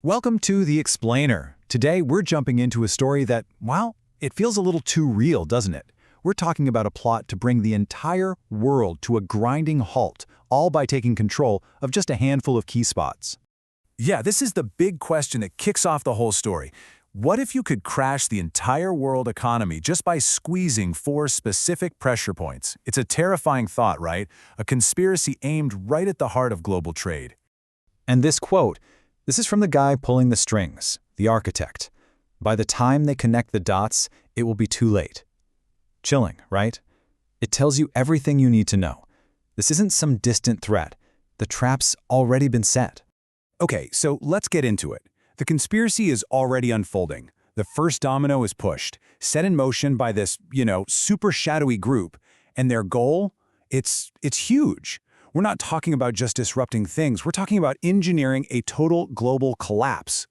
Welcome to The Explainer. Today, we're jumping into a story that, well, it feels a little too real, doesn't it? We're talking about a plot to bring the entire world to a grinding halt, all by taking control of just a handful of key spots. Yeah, this is the big question that kicks off the whole story. What if you could crash the entire world economy just by squeezing 4 specific pressure points? It's a terrifying thought, right? A conspiracy aimed right at the heart of global trade. And this quote, this is from the guy pulling the strings, the architect. By the time they connect the dots, it will be too late. Chilling, right? It tells you everything you need to know. This isn't some distant threat. The trap's already been set. Okay, so let's get into it. The conspiracy is already unfolding. The first domino is pushed, set in motion by this, super shadowy group. And their goal? It's huge. We're not talking about just disrupting things. We're talking about engineering a total global collapse.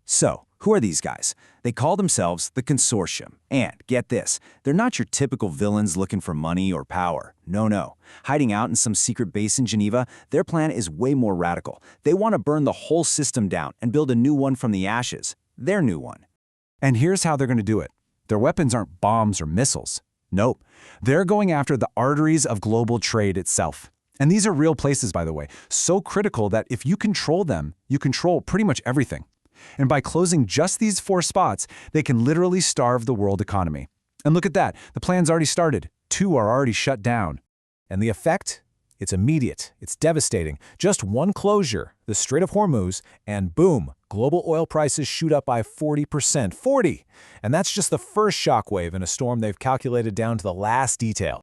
So, who are these guys? They call themselves the Consortium. And, get this, they're not your typical villains looking for money or power. No. Hiding out in some secret base in Geneva, their plan is way more radical. They want to burn the whole system down and build a new one from the ashes. Their new one. And here's how they're going to do it. Their weapons aren't bombs or missiles. Nope. They're going after the arteries of global trade itself. And these are real places, by the way, so critical that if you control them, you control pretty much everything. And by closing just these 4 spots, they can literally starve the world economy. And look at that, the plan's already started. 2 are already shut down. And the effect? It's immediate, it's devastating. Just one closure, the Strait of Hormuz, and boom, global oil prices shoot up by 40%. 40! And that's just the first shockwave in a storm they've calculated down to the last detail.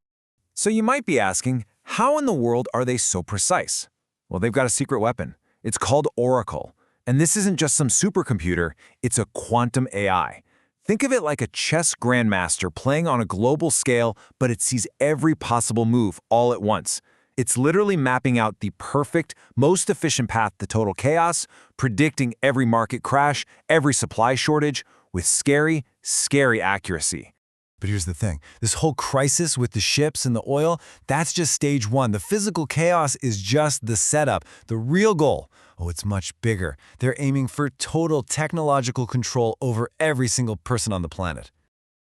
So you might be asking, how in the world are they so precise? Well, they've got a secret weapon. It's called Oracle. And this isn't just some supercomputer, it's a quantum AI. Think of it like a chess grandmaster playing on a global scale, but it sees every possible move all at once. It's literally mapping out the perfect, most efficient path to total chaos, predicting every market crash, every supply shortage, with scary, scary accuracy. But here's the thing, this whole crisis with the ships and the oil, that's just stage 1. The physical chaos is just the setup. The real goal, it's much bigger. They're aiming for total technological control over every single person on the planet.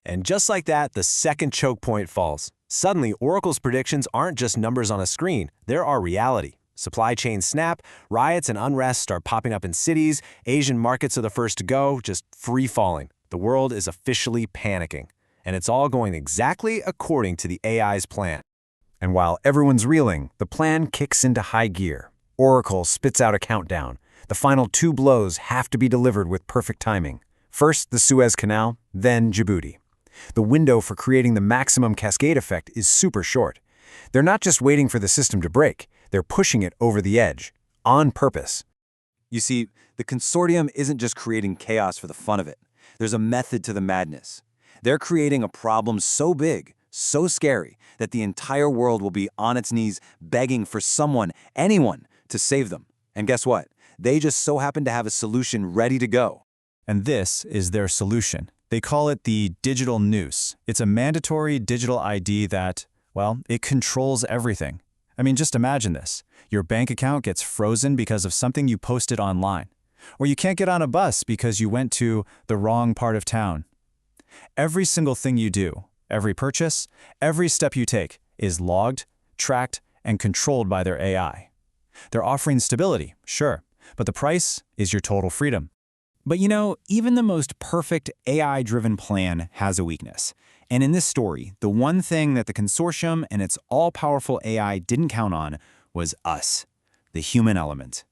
And just like that, the second choke point falls. Suddenly, Oracle's predictions aren't just numbers on a screen, they're our reality. Supply chains snap, riots and unrest start popping up in cities, Asian markets are the first to go, just free-falling. The world is officially panicking. And it's all going exactly according to the AI's plan. And while everyone's reeling, the plan kicks into high gear. Oracle spits out a countdown. The final 2 blows have to be delivered with perfect timing. First, the Suez Canal, then Djibouti. The window for creating the maximum cascade effect is super short. They're not just waiting for the system to break, they're pushing it over the edge, on purpose. You see, the consortium isn't just creating chaos for the fun of it. There's a method to the madness. They're creating a problem so big, so scary, that the entire world will be on its knees begging for someone, anyone, to save them. And guess what? They just so happen to have a solution ready to go. And this is their solution. They call it the digital noose. It's a mandatory digital ID that, well, it controls everything. I mean, just imagine this. Your bank account gets frozen because of something you posted online. Or you can't get on a bus because you went to the wrong part of town. Every single thing you do, every purchase, every step you take is logged, tracked, and controlled by their AI. They're offering stability, sure, but the price is your total freedom. But even the most perfect AI-driven plan has a weakness. And in this story, the one thing that the consortium and its all-powerful AI didn't count on was us, the human element.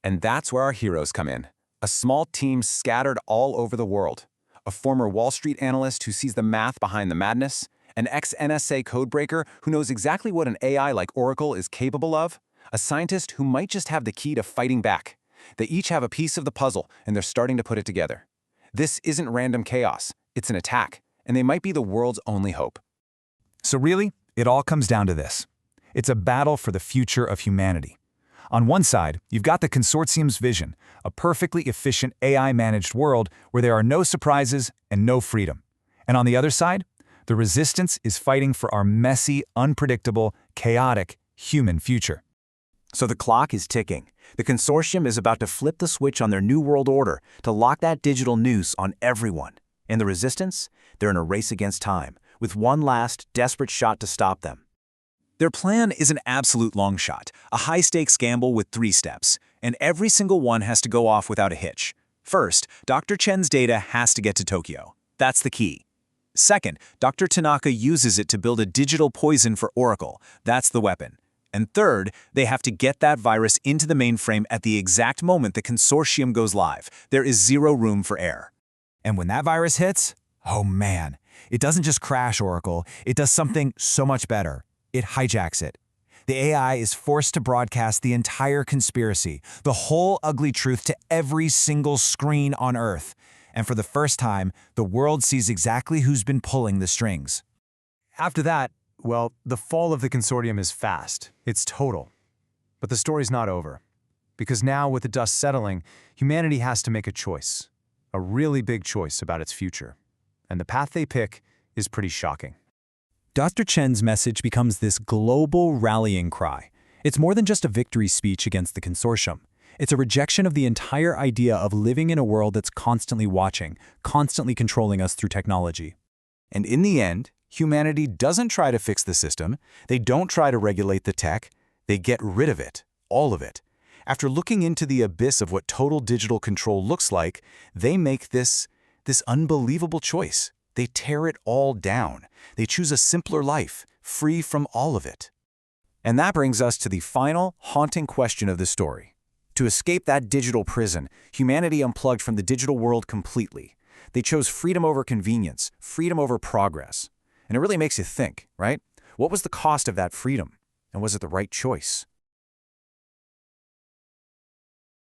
And that's where our heroes come in. A small team scattered all over the world. A former Wall Street analyst who sees the math behind the madness, an ex-NSA codebreaker who knows exactly what an AI like Oracle is capable of, a scientist who might just have the key to fighting back. They each have a piece of the puzzle, and they're starting to put it together. This isn't random chaos, it's an attack, and they might be the world's only hope. So really, it all comes down to this. It's a battle for the future of humanity. On one side, you've got the consortium's vision, a perfectly efficient AI-managed world where there are no surprises and no freedom. And on the other side, the resistance is fighting for our messy, unpredictable, chaotic, human future. So the clock is ticking. The consortium is about to flip the switch on their new world order to lock that digital noose on everyone. And the resistance? They're in a race against time, with one last, desperate shot to stop them. Their plan is an absolute long shot, a high-stakes gamble with 3 steps, and every single one has to go off without a hitch. First, Dr. Chen's data has to get to Tokyo. That's the key. Second, Dr. Tanaka uses it to build a digital poison for Oracle. That's the weapon. And third, they have to get that virus into the mainframe at the exact moment the consortium goes live. There is zero room for error. And when that virus hits, oh man, it doesn't just crash Oracle, it does something so much better. It hijacks it. The AI is forced to broadcast the entire conspiracy, the whole ugly truth to every single screen on Earth. And for the first time, the world sees exactly who's been pulling the strings. After that, well, the fall of the consortium is fast. It's total. But the story's not over. Because now, with the dust settling, humanity has to make a choice. A really big choice about its future. And the path they pick is pretty shocking. Dr. Chen's message becomes this global rallying cry. It's more than just a victory speech against the consortium. It's a rejection of the entire idea of living in a world that's constantly watching, constantly controlling us through technology. And in the end, humanity doesn't try to fix the system. They don't try to regulate the tech. They get rid of it, all of it. After looking into the abyss of what total digital control looks like, they make this unbelievable choice. They tear it all down. They choose a simpler life, free from all of it. And that brings us to the final, haunting question of the story. To escape that digital prison, humanity unplugged from the digital world completely. They chose freedom over convenience, freedom over progress. And it really makes you think, right? What was the cost of that freedom? And was it the right choice?